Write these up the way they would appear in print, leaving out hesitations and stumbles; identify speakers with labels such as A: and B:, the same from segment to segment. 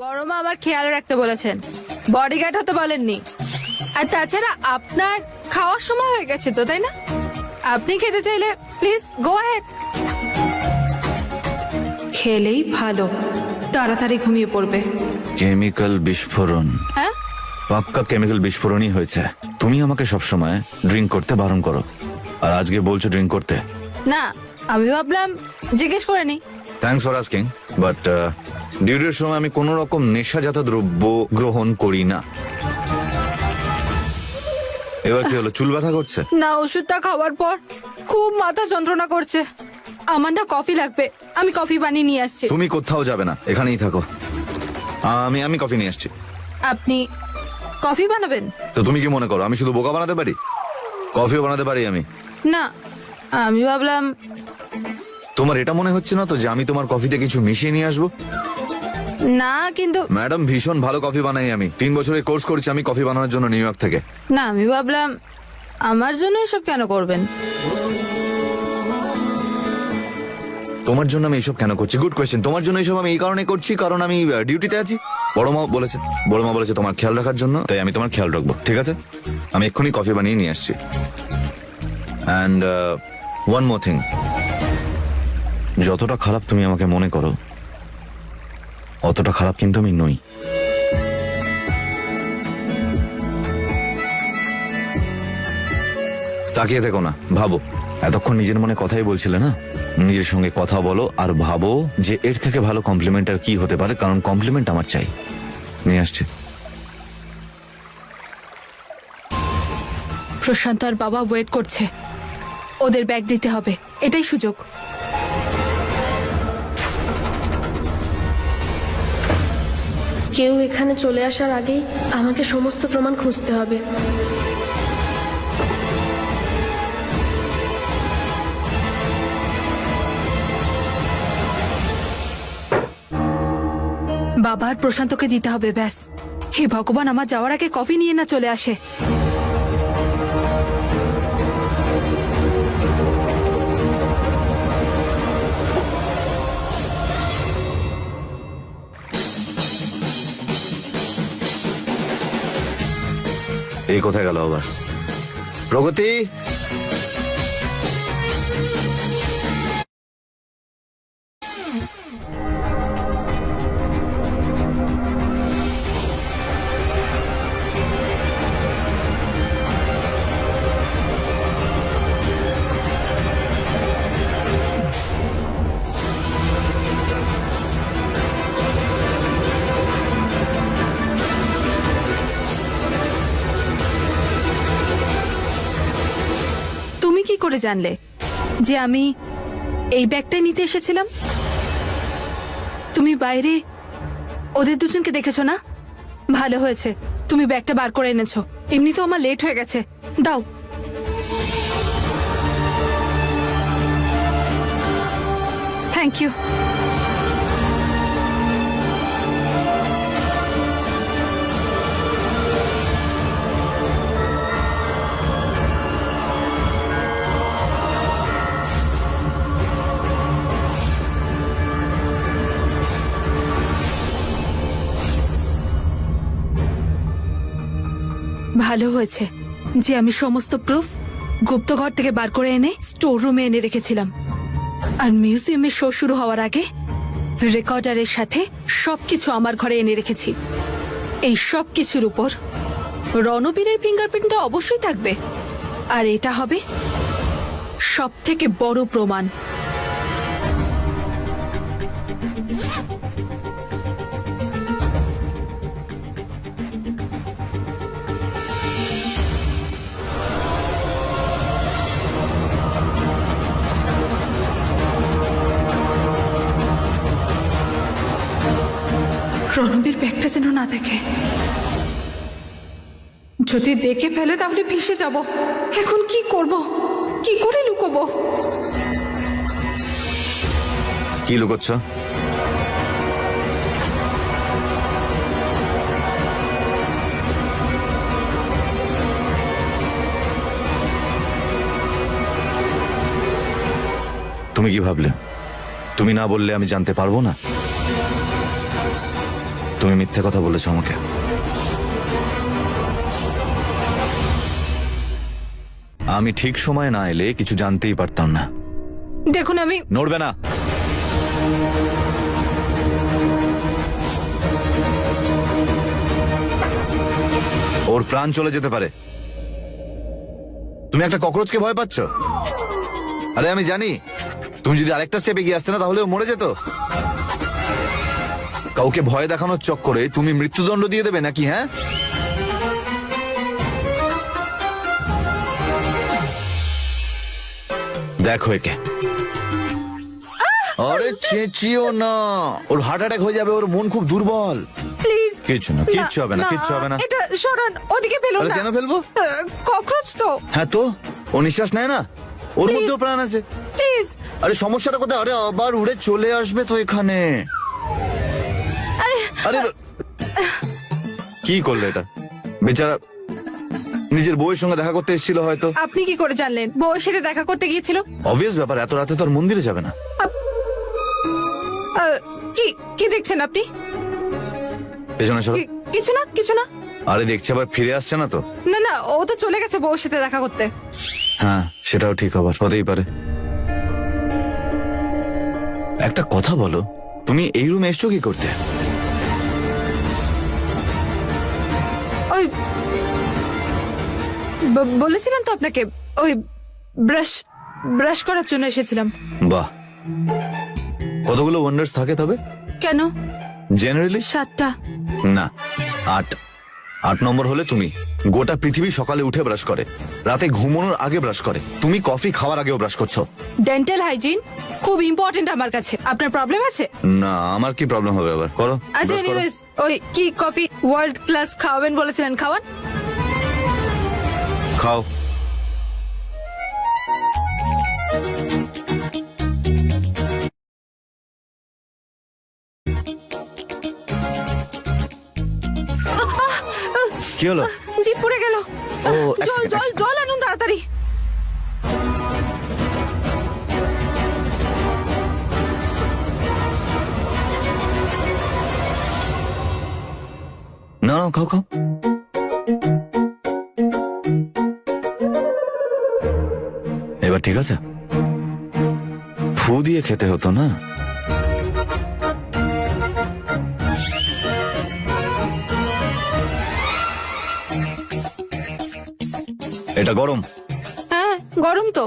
A: বড় মা আমার খেয়াল রাখতে বলেছেন, বডিগার্ড হতে বলেননি। আর তাছাড়া আপনার খাওয়ার সময় হয়ে গেছে তো, তাই না? আপনি খেতে চাইলে প্লিজ গো অ্যাহেড। খেলেই ভালো, তাড়াতাড়ি ঘুমিয়ে পড়বে।
B: কেমিক্যাল বিস্ফোরণ?
A: হ্যাঁ,
B: পাক্কা কেমিক্যাল বিস্ফোরণই হয়েছে। তুমি আমাকে সবসময় ড্রিঙ্ক করতে বারণ করো, আর আজকে বলছো ড্রিঙ্ক করতে।
A: না আমি ভাবলাম জিজ্ঞেস করে নি।
B: থ্যাঙ্কস ফর আস্কিং, বাট ডিউটির সময় আমি কোনো রকম নেশাজাত দ্রব্য গ্রহণ করি না। এবার কি হলো, চুল ব্যথা করছে?
A: না, ওষুধটা খাওয়ার পর খুব মাথা যন্ত্রণা করছে। আমার না কফি লাগবে, আমি কফি বানিয়ে নিয়ে আসছি।
B: তুমি কোথাও যাবে না, এখানেই থাকো। আমি কফি নিয়ে আসছি।
A: আপনি কফি বানাবেন?
B: তো তুমি কি মনে করো আমি শুধু বোকা বানাতে পারি? কফিও বানাতে পারি আমি।
A: না, আমি ভাবলাম।
B: তোমার এটা মনে হচ্ছে না তো যে আমি তোমার কফিতে কিছু মিশিয়ে নিয়ে আসবো?
A: না কিন্তু
B: ম্যাডাম, ভীষণ ভালো কফি বানাই আমি। 3 বছরের কোর্স করেছি আমি কফি বানানোর জন্য নিউ ইয়র্ক থেকে।
A: না, আমি ভাবলাম আমার জন্য এসব কেন করবেন।
B: তোমার জন্য আমি এইসব কেন করছি? Good question. তোমার জন্য এইসব আমি এই কারণে করছি কারণ আমি ডিউটিতে আছি। বড় মা বলেছে তোমার খেয়াল রাখার জন্য, তাই আমি তোমার খেয়াল রাখবো। ঠিক আছে, আমি এক্ষুনি কফি বানিয়ে নিয়ে আসছি। অ্যান্ড ওয়ান মোর থিং, যতটা খারাপ তুমি আমাকে মনে করো অতটা খারাপ কিন্তু আমি নই। তাকিয়ে থেকো না, ভাবো। এতক্ষণ নিজের মনে কথাই বলছিলে না, নিজের সঙ্গে কথা বলো আর ভাবো যে এর থেকে ভালো কমপ্লিমেন্ট আর কি হতে পারে, কারণ কমপ্লিমেন্ট আমার চাই। নিয়ে আসছে।
A: প্রশান্ত আর বাবা ওয়েট করছে, ওদের ব্যাগ দিতে হবে, এটাই সুযোগ।
C: কেউ এখানে চলে আসার আগেই আমাকে সমস্ত প্রমাণ খুঁজতে হবে।
A: বাবা আর প্রশান্তকে দিতে হবে, ব্যাস। হে ভগবান, আমার যাওয়ার আগে কফি নিয়ে না চলে আসে।
B: এই কোথায় গেল আবার? প্রগতি,
A: তুমি কি করে জানলে যে আমি এই ব্যাগটাই নিতে এসেছিলাম? তুমি বাইরে ওদের দুজনকে দেখেছো না? ভালো হয়েছে তুমি ব্যাগটা বার করে এনেছো, এমনি তো আমার লেট হয়ে গেছে। দাও। Thank you. ভালো হয়েছে যে আমি সমস্ত প্রুফ গুপ্তঘর থেকে বার করে এনে স্টোর রুমে এনে রেখেছিলাম। আর মিউজিয়ামের শো শুরু হওয়ার আগে রেকর্ডারের সাথে সবকিছু আমার ঘরে এনে রেখেছি। এই সব কিছুর উপর রণবীরের ফিঙ্গারপ্রিন্টটা অবশ্যই থাকবে, আর এটা হবে সব থেকে বড় প্রমাণ। রণবীর ব্যাগটা যেন না দেখে, যদি দেখে ফেলে তাহলে ভেসে যাব। এখন কি করব, কি করে লুকোবো?
B: কি লুকোচ্ছ? তুমি কি ভাবলে তুমি না বললে আমি জানতে পারবো না? তুমি মিথ্যে কথা বলেছো আমাকে। আমি ঠিক সময় না এলে কিছু জানতেই পারতাম না।
A: দেখুন আমি
B: নড়বে না। ওর প্রাণ চলে যেতে পারে। তুমি একটা ককরোচকে ভয় পাচ্ছ? আরে আমি জানি তুমি যদি আরেকটা স্টেপে গিয়ে আসতে না তাহলে ও মরে যেত। কাউকে ভয় দেখানোর চক্করে তুমি মৃত্যুদণ্ড দিয়ে দেবে নাকি? হ্যাঁ, দেখো একে। আরে চেঁচিও না, ওর হার্ট অ্যাটাক হয়ে যাবে, ওর মন খুব দুর্বল।
A: প্লিজ
B: কিচ্ছু না, কিচ্ছু হবে না, কিচ্ছু হবে না।
A: এটা সরান, ওদিকে ফেলুন
B: আরে
A: না।
B: কেন ফেলবো?
A: ককরোচ তো।
B: হ্যাঁ তো, ও নিঃশ্বাস নেয় না, ওর
A: Please.
B: মধ্যেও প্রাণ আছে।
A: প্লিজ।
B: আরে সমস্যাটা কোথায়? আরে আবার উড়ে চলে আসবে তো এখানে। আরে কি করলে এটা? বেচারা নিজের বউয়ের সঙ্গে দেখা করতে এসেছিল হয়তো।
A: আপনি কি করে জানলেন বউয়ের সাথে দেখা করতে গিয়েছিল?
B: অবভিয়াস ব্যাপার, এত রাতে তো আর মন্দিরে যাবে না।
A: কি কি দেখছেন আপনি?
B: পেছনে সরো।
A: কিছু না, কিছু না।
B: আরে দেখছি আবার ফিরে আসছে না তো?
A: না না, ও তো চলে গেছে বউয়ের সাথে দেখা করতে।
B: হ্যাঁ, সেটাও ঠিক, আবার হতেই পারে। একটা কথা বলো, তুমি এই রুমে এসছো কি করতে?
A: ওই বলেছিলাম তো আপনাকে, ওই ব্রাশ ব্রাশ করার জন্য এসেছিলাম।
B: বাহ, কতগুলো ওয়ান্ডার্স থাকে তবে?
A: কেন?
B: জেনারেলি
A: 7টা।
B: না, 8 নম্বর হলে তুমি। গোটা পৃথিবী সকালে উঠে ব্রাশ করে, রাতে ঘুমানোর আগে ব্রাশ করে, তুমি কফি খাওয়ার আগেও ব্রাশ করছো।
A: ডেন্টাল হাইজিন খুব ইম্পর্টেন্ট আমার কাছে। আপনার প্রবলেম আছে?
B: না, আমার কি প্রবলেম হবে আবার? করো,
A: আচ্ছা,
B: brush করো।
A: এনিওয়েজ, ওই কি কফি ওয়ার্ল্ড ক্লাস খাওয়াবেন বলেছিলেন, খাওয়ান।
B: খাও। কি হলো?
A: জিভ পুড়ে গেল।
B: ও, এক
A: জল
B: second,
A: জল জল আনুন তাড়াতাড়ি।
B: না না, খাও খাও। এবার ঠিক আছে? ফু দিয়ে খেতে হতো না? এটা গরম।
A: হ্যাঁ, গরম তো।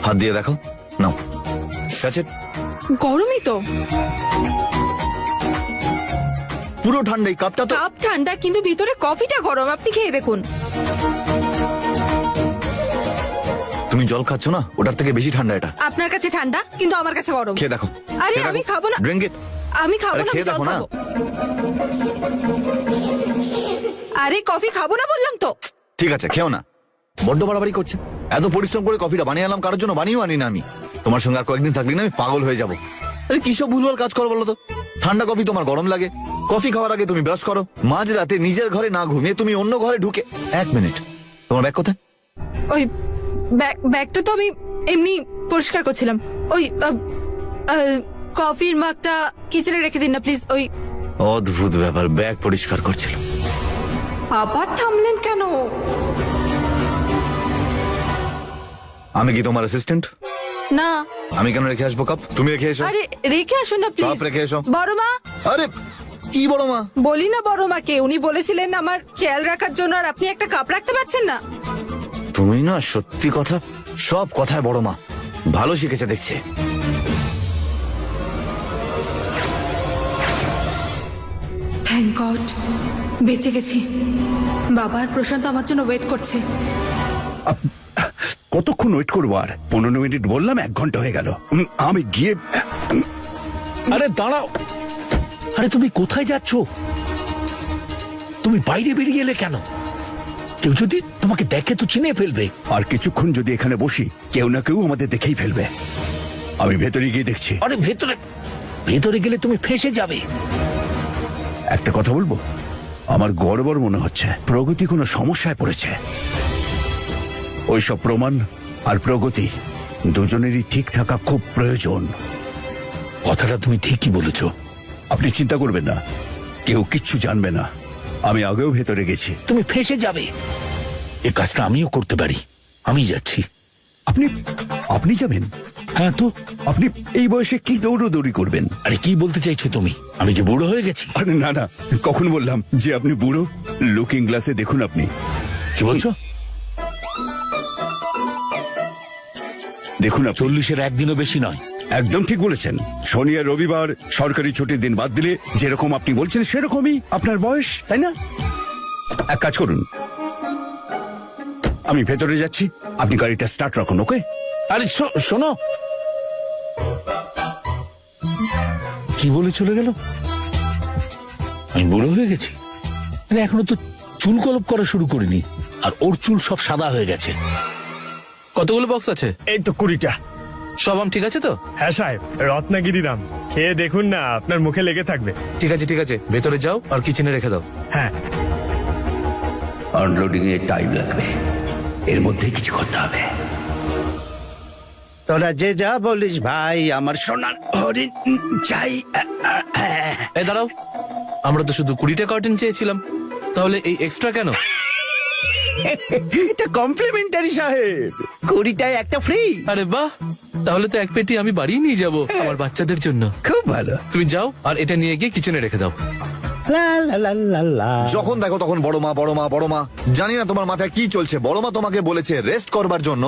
B: হাত দিয়ে দেখো, নাও। কাছে
A: গরমই তো।
B: পুরো ঠান্ডাই, কাপটা তো।
A: কাপ ঠান্ডা কিন্তু ভিতরে কফিটা গরম। আপনি খেয়ে দেখুন।
B: তুমি জল খাচ্ছ না, ওটার থেকে বেশি ঠান্ডা এটা।
A: আপনার কাছে ঠান্ডা কিন্তু আমার কাছে গরম।
B: খেয়ে দেখো।
A: আরে
B: খেয়ে
A: আমি
B: দেখো।
A: খাবো না।
B: Drink it.
A: আমি খাবো
B: আরে
A: না, আমি
B: খেয়ে
A: জল
B: দেখো না।
A: খাবো। আরে কফি খাবো না বললাম তো।
B: ঠিক আছে, খেও না। বড্ড বাড়াবাড়ি করছে। এত পরিশ্রম করে কফিটা বানিয়ে আনলাম কারোর জন্য, বানিয়েও আনি না আমি। তোমার সঙ্গে আর কয়েকদিন থাকলে না আমি পাগল হয়ে যাবো। আরে কিসব ভুলভাল কাজ করো বলো তো? ঠান্ডা কফি তোমার গরম লাগে, কফি খাওয়ার আগে তুমি ব্রাশ করো, মাঝ রাতে নিজের ঘরে না ঘুমিয়ে তুমি অন্য ঘরে ঢুকে। 1 মিনিট, তোমার ব্যাগ কোথায়?
A: ওই ব্যাগটা তো আমি এমনি পরিষ্কার করছিলাম। ওই কফির মাগটা কিচেনে রেখে দিন না প্লিজ। ওই
B: অদ্ভুত ব্যাপার, ব্যাগ পরিষ্কার করছিল।
A: আবার থামলেন কেন?
B: আমি কি তোমার অ্যাসিস্ট্যান্ট?
A: না।
B: আমি কেন রেখে আসবো কাপ? তুমি রেখে এসো।
A: আরে রেখে আসুন না প্লিজ।
B: কাপ রেখে এসো।
A: বড় মা।
B: আরে কি বড় মা?
A: বলি না বড় মাকে, উনি বলেছিলেন আমার খেয়াল রাখার জন্য, আর আপনি একটা কাপ রাখতে পারছেন না।
B: তুমি না সত্যি কথা, সব কথায় বড় মা। ভালো শিখেছে দেখছি।
A: থ্যাংক গড, বেঁচে গেছি। বাবা আর প্রশান্ত আমার জন্য ওয়েট করছে।
D: কতক্ষণ ওয়েট করবো আর? 15 মিনিট বললাম, 1 ঘন্টা হয়ে গেল। আমি গিয়ে
E: আরে দাঁড়াও, আরে তুমি কোথায় যাচ্ছ? তুমি বাইরে বেরিয়ে এলে কেন? কেউ যদি তোমাকে দেখে তো চিনে ফেলবে।
D: আর কিছুক্ষণ যদি এখানে বসি, কেউ না কেউ আমাদের দেখেই ফেলবে। আমি ভেতরে গিয়ে দেখছি।
E: আরে ভেতরে ভেতরে গেলে তুমি ফেঁসে যাবে।
D: একটা কথা বলবো, আমার গড়বড় মনে হচ্ছে প্রগতি কোনো সমস্যায় পড়েছে। ওইসব প্রমাণ আর প্রগতি দুজনেরই ঠিক থাকা খুব প্রয়োজন।
E: কথাটা তুমি ঠিকই বলেছো।
D: আপনি চিন্তা করবেন না, কেউ কিচ্ছু জানবে না। আমি আগেও ভেতরে গেছি।
E: তুমি ফেঁসে যাবে। এ কাজটা আমিও করতে পারি। আমি যাচ্ছি।
D: আপনি আপনি যাবেন?
E: হ্যাঁ তো,
D: আপনি এই বয়সে কি দৌড়দৌড়ি করবেন?
E: আরে কি বলতে চাইছো তুমি? আমি যে বুড়ো হয়ে গেছি?
D: আরে না না, কখন বললাম যে আপনি বুড়ো? লুকিং গ্লাসে দেখুন আপনি।
E: কি বলছো?
D: দেখুন আপনি।
E: 40-এর একদিনও বেশি নয়।
D: একদম ঠিক বলেছেন। শনি আর রবিবার সরকারি ছুটির দিন বাদ দিলে যেরকম আপনি বলছেন সেরকমই আপনার বয়স, তাই না? এক কাজ করুন, আমি ভেতরে যাচ্ছি, আপনি গাড়িটা স্টার্ট রাখুন। ওকে?
E: আরে শোনো, কি বলে চলে গেল? আমি বুড়ো হয়ে গেছি? আরে এখনো তো চুল কলপ করা শুরু করিনি, আর ওর চুল সব সাদা হয়ে গেছে।
F: কতগুলো বক্স আছে?
G: এই তো 20টা।
F: সব আম ঠিক আছে তো?
G: হ্যাঁ সাহেব, রত্নাগিরিরাম খেয়ে দেখুন না, আপনার মুখে লেগে থাকবে।
F: ঠিক আছে ঠিক আছে, ভেতরে যাও আর কিচেনে রেখে দাও।
G: হ্যাঁ,
D: আনলোডিং এ টাইম লাগবে, এর মধ্যে কিছু করতে হবে।
H: তোরা যে যা বলিস ভাই, আমার সোনার হরিণ চাই।
F: এই দাঁড়াও, আমরা তো শুধু 20টা কার্টন চেয়েছিলাম, তাহলে এই এক্সট্রা কেন?
H: এটা কমপ্লিমেন্টারি সাহেব, 20টায় একটা ফ্রি।
F: আরে বাহ, তাহলে তো এক পেটি আমি বাড়িয়ে নিয়ে যাব আমার বাচ্চাদের জন্য।
H: খুব ভালো।
F: তুমি যাও আর এটা নিয়ে গিয়ে কিচেনে রেখে দাও।
H: লা লা লা লা লা।
B: যখন দেখো তখন বড় মা বড় মা বড় মা। জানি না তোমার মাথায় কি চলছে। বড় মা তোমাকে বলেছে রেস্ট করবার জন্য,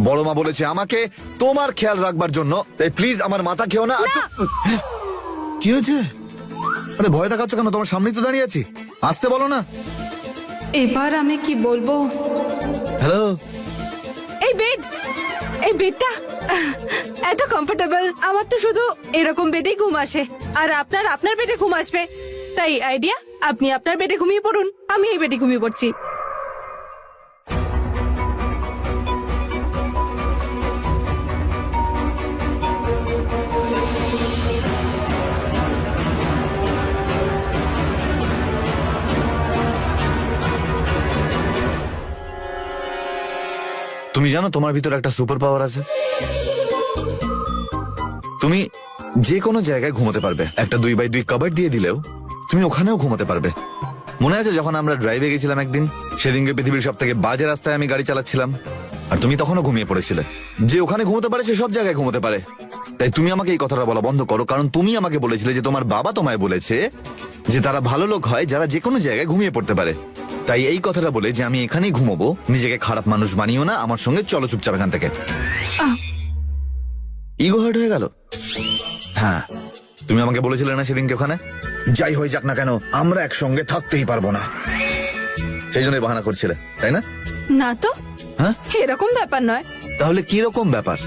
B: বড় মা বলেছে আমাকে তোমার খেয়াল রাখবার জন্য। তাই প্লিজ আমার মাথা খেও না। কি হয়েছে? আরে ভয় দেখাচ্ছ কেন? তোমার সামনেই তো দাঁড়িয়ে আছি, আসতে বলো না।
A: এবার আমি কি বলবো?
B: হ্যালো।
A: এই বেডটা এত কমফোর্টেবল। আমার তো শুধু এরকম বেডেই ঘুম আসে, আর আপনার বেডে ঘুম আসবে। তাই আইডিয়া, আপনি আপনার বেডে ঘুমিয়ে পড়ুন, আমি এই বেডে ঘুমিয়ে পড়ছি।
B: তুমি জানো তোমার ভিতরে একটা সুপার পাওয়ার আছে। তুমি যে কোনো জায়গায় ঘুমোতে পারবে। একটা 2x2 কাবার্ড দিয়ে দিলেও তুমি ওখানেও ঘুমোতে পারবে। মনে আছে যখন আমরা ড্রাইভে গেছিলাম একদিন, সেদিনকে পৃথিবীর সব থেকে বাজে রাস্তায় আমি গাড়ি চালাচ্ছিলাম, আর তুমি তখনও ঘুমিয়ে পড়েছিলে। যে ওখানে ঘুমোতে পারে সে সব জায়গায় ঘুমোতে পারে। তাই তুমি আমাকে এই কথাটা বলা বন্ধ করো, কারণ তুমি আমাকে বলেছিলে যে তোমার বাবা তোমায় বলেছে যে তারা ভালো লোক হয় যারা যে কোনো জায়গায় ঘুমিয়ে পড়তে পারে। তাই এই কথাটা বলে যে আমি এখানেই ঘুমোবো, নিজেকে খারাপ মানুষ বানিও না। আমার সঙ্গে চলো চুপচাপ এখান থেকে। ইগো হার্ট হয়ে গেল? হ্যাঁ, তুমি আমাকে বলেছিলে না সেদিনকে ওখানে, যাই হয়ে যাক না কেন আমরা একসঙ্গে থাকতেই পারবো না। সেই জন্যই বাহানা করছিলে, তাই না?
A: না তো,
B: হ্যাঁ,
A: এরকম ব্যাপার নয়।
B: তাহলে কি রকম ব্যাপার?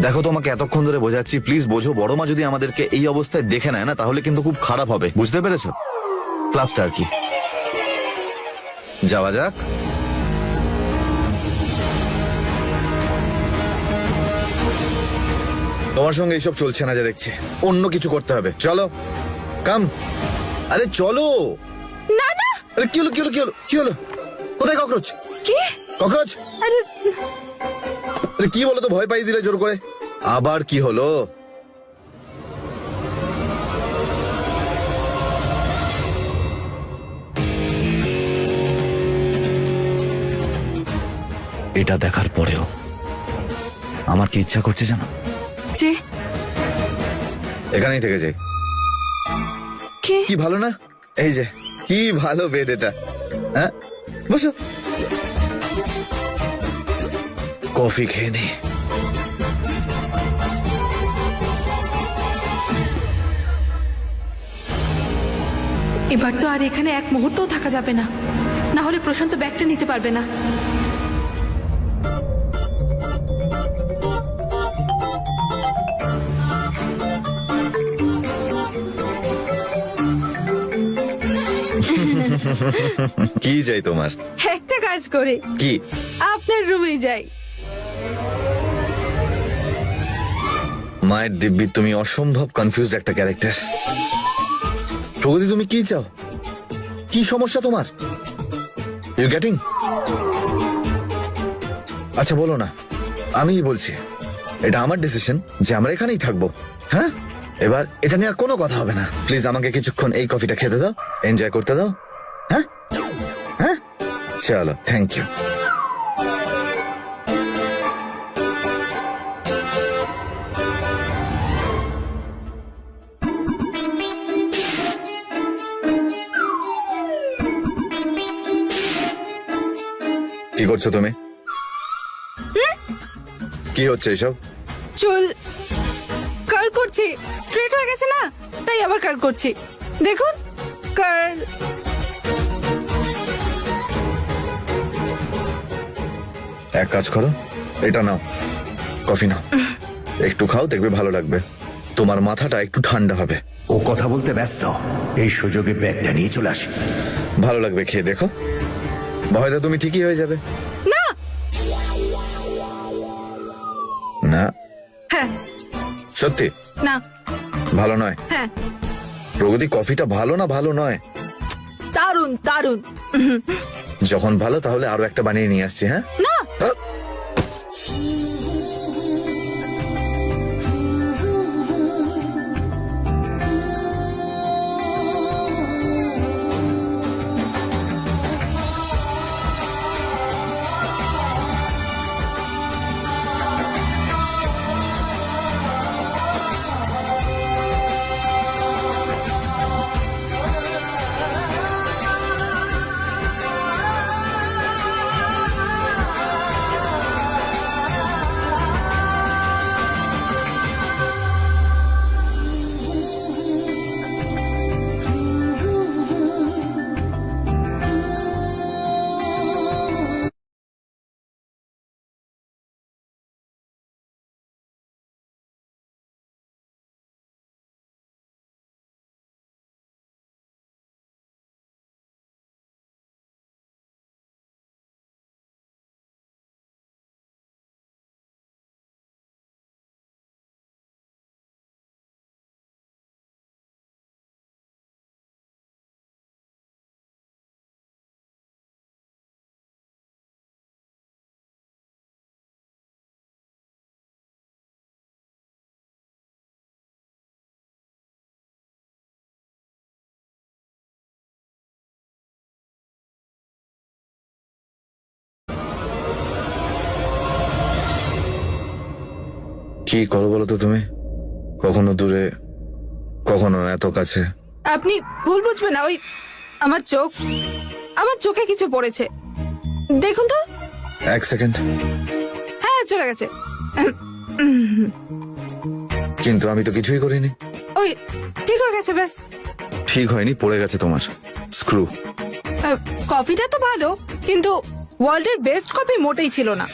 B: দেখো তোমাকে এতক্ষণ ধরে বোঝাচ্ছি, প্লিজ বোঝো। বড় মা যদি আমাদেরকে এই অবস্থায় দেখে নেয় না, তাহলে কিন্তু খুব খারাপ হবে, বুঝতে পেরেছো? ক্লাসটা আর কি, যাওয়া যাক। তোমার সঙ্গে এইসব চলছে না যে দেখছি, অন্য কিছু করতে হবে। চলো কাম। আরে চলো।
A: না না,
B: আরে কি হলো কি হলো কি হলো কি হলো? কোথায় ককরোচ?
A: কি?
B: ককরোচ?
A: আরে
B: আরে কি বলো তো, ভয় পাই দিলে জোর করে। আবার কি হলো? এটা দেখার পরেও আমার কি ইচ্ছা করছে জানো?
A: যে
B: এখানেই থেকে যাই।
A: কি?
B: কি ভালো না? এই যে কি ভালো বেড এটা। হ্যাঁ, বসো, কফি খেয়ে নে।
A: এবার তো আর এখানে এক মুহূর্তও থাকা যাবে না, না হলে প্রশান্ত ব্যাগটা নিতে পারবে না।
B: কি চাই তোমার?
A: একটা কাজ করে
B: কি?
A: আপনার রুমে যাই।
B: মায়ের দিব্যি, তুমি অসম্ভব কনফিউজড একটা ক্যারেক্টার। প্রগতি, তুমি কি চাও? কি সমস্যা তোমার? You getting? আচ্ছা বলো না, আমি বলছি এটা আমার ডিসিশন যে আমরা এখানেই থাকবো। হ্যাঁ, এবার এটা নিয়ে আর কোনো কথা হবে না। প্লিজ আমাকে কিছুক্ষণ এই কফিটা খেতে দাও, এনজয় করতে দাও। হ্যাঁ হ্যাঁ, চলো, থ্যাংক ইউ। কি করছো তুমি? কি হচ্ছে এসব?
A: চুল কার্ল করছি, স্ট্রেট হয়ে গেছে না, তাই আবার কার্ল করছি। দেখুন, কার্ল।
B: এক কাজ করো, এটা নাও, কফি নাও, একটু খাও, দেখবে ভালো লাগবে, তোমার মাথাটা একটু ঠান্ডা হবে।
D: ও কথা বলতে ব্যস্ত, এই সুযোগে ব্যাগটা নিয়ে চলে আসি।
B: ভালো লাগবে, খেয়ে দেখো, ভয়টা তুমি ঠিকই হয়ে যাবে।
A: না।
B: না?
A: হ্যাঁ।
B: সত্যি?
A: না।
B: ভালো নয়?
A: হ্যাঁ।
B: প্রগতি, কফিটা ভালো না ভালো নয়?
A: দারুন দারুন।
B: যখন ভালো তাহলে আরো একটা বানিয়ে নিয়ে আসছি। হ্যাঁ
A: না।
B: কি করো বলো তো তুমি? কখনো দূরে, কখনো এত কাছে।
A: আপনি ভুল বুঝবেন না, ওই আমার চোখে কিছু পড়েছে, দেখুন তো।
B: এক সেকেন্ড।
A: হ্যাঁ, চলে গেছে।
B: কিন্তু আমি তো কিছুই করিনি।
A: ওই ঠিক হয়ে গেছে, ব্যাস।
B: ঠিক হয়নি, পড়ে গেছে তোমার স্ক্রু।
A: কফিটা তো ভালো, কিন্তু ওয়ার্ল্ডের বেস্ট কফি মোটেই ছিল না।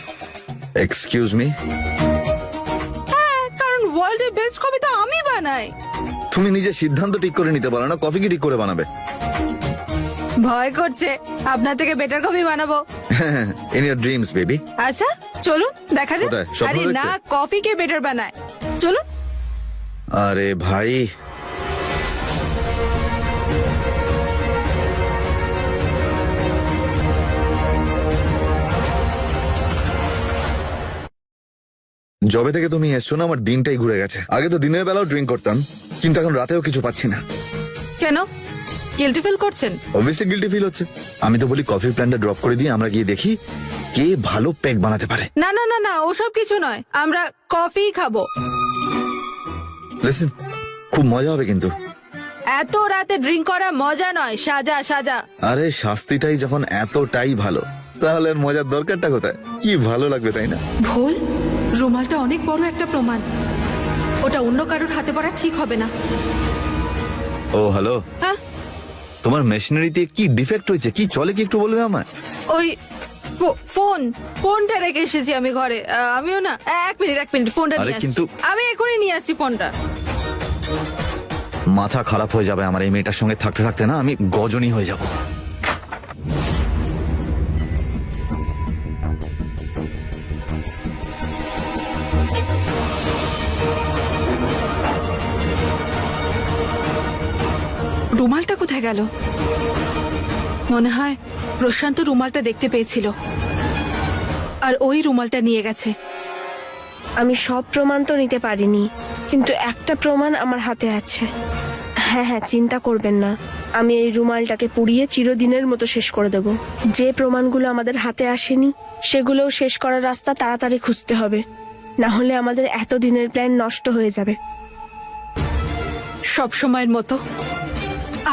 B: Excuse me?
A: হ্যাঁ, কারণ ওয়ার্ল্ডের বেস্ট কফি তো আমি বানাই।
B: তুমি নিজে সিদ্ধান্ত ঠিক করে নিতে পারো না কফি কি ঠিক করে বানাবে?
A: ভয় করছে আপনার থেকে বেটার কফি বানাবো।
B: In your dreams baby.
A: আচ্ছা চলুন দেখা যাক।
B: কোথায়? স্বপ্ন
A: আরে
B: দেখতে?
A: না, কফি কে বেটার বানায়, চলুন।
B: আরে ভাই, জবে থেকে তুমি এসছো না, আমার দিনটাই ঘুরে গেছে। আগে তো দিনের বেলাও ড্রিঙ্ক করতাম, কিন্তু এখন রাতেও কিছু পাচ্ছি না।
A: কেন, গিল্টি ফিল করছেন?
B: অবভিয়াসলি গিল্টি ফিল হচ্ছে। আমি তো বলি কফির প্ল্যানটা ড্রপ করে দিয়ে আমরা গিয়ে দেখি কে ভালো পেক বানাতে পারে।
A: না না না না, ওসব কিছু নয়, আমরা কফি খাবো।
B: লিসেন, খুব মজা হবে কিন্তু।
A: এত রাতে ড্রিঙ্ক করা মজা নয়, সাজা সাজা।
B: আরে শাস্তিটাই যখন এতটাই ভালো, তাহলে আর মজার দরকারটা কোথায়? কি ভালো লাগবে, তাই না?
A: ভুল, রুমালটা অনেক বড় একটা প্রমাণ, ওটা অন্য কারোর হাতে পড়া ঠিক হবে না।
B: ও হ্যালো,
A: হ্যাঁ,
B: তোমার মেশিনারিতে কি ডিফেক্ট হয়েছে? কি চলে কি একটু বলবে আমায়?
A: ওই ফোনটা রেখে এসেছি আমি ঘরে। আমিও না, এক মিনিট ফোনটা
B: আরে
A: নিয়ে আসছি।
B: কিন্তু
A: আমি এখনই নিয়ে আসছি ফোনটা।
B: মাথা খারাপ হয়ে যাবে আমার এই মেয়েটার সঙ্গে থাকতে থাকতে, না আমি গজনী হয়ে যাব।
A: রুমালটা কোথায় গেল? মনে হয় প্রশান্ত রুমালটা দেখতে পেয়েছিল আর ওই রুমালটা নিয়ে গেছে।
C: আমি সব প্রমাণ তো নিতে পারিনি, কিন্তু একটা প্রমাণ আমার হাতে আছে। হ্যাঁ হ্যাঁ, চিন্তা করবেন না, আমি এই রুমালটাকে পুড়িয়ে চিরদিনের মতো শেষ করে দেব। যে প্রমাণগুলো আমাদের হাতে আসেনি সেগুলোও শেষ করার রাস্তা তাড়াতাড়ি খুঁজতে হবে, না হলে আমাদের এতদিনের প্ল্যান নষ্ট হয়ে যাবে।
A: সব সময়ের মতো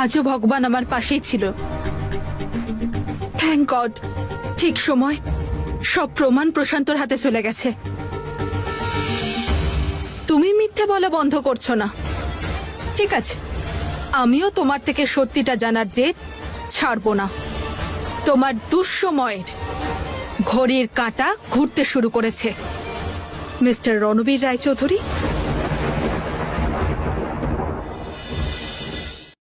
A: আজও ভগবান আমার পাশেই ছিল। থ্যাংক গড, ঠিক সময় সব প্রমাণ প্রশান্তর হাতে চলে গেছে। তুমি মিথ্যে বলা বন্ধ করছো না, ঠিক আছে? আমিও তোমার থেকে সত্যিটা জানার জেদ ছাড়বো না। তোমার দুঃসময়ের ঘড়ির কাঁটা ঘুরতে শুরু করেছে, মিস্টার রণবীর রায়চৌধুরী।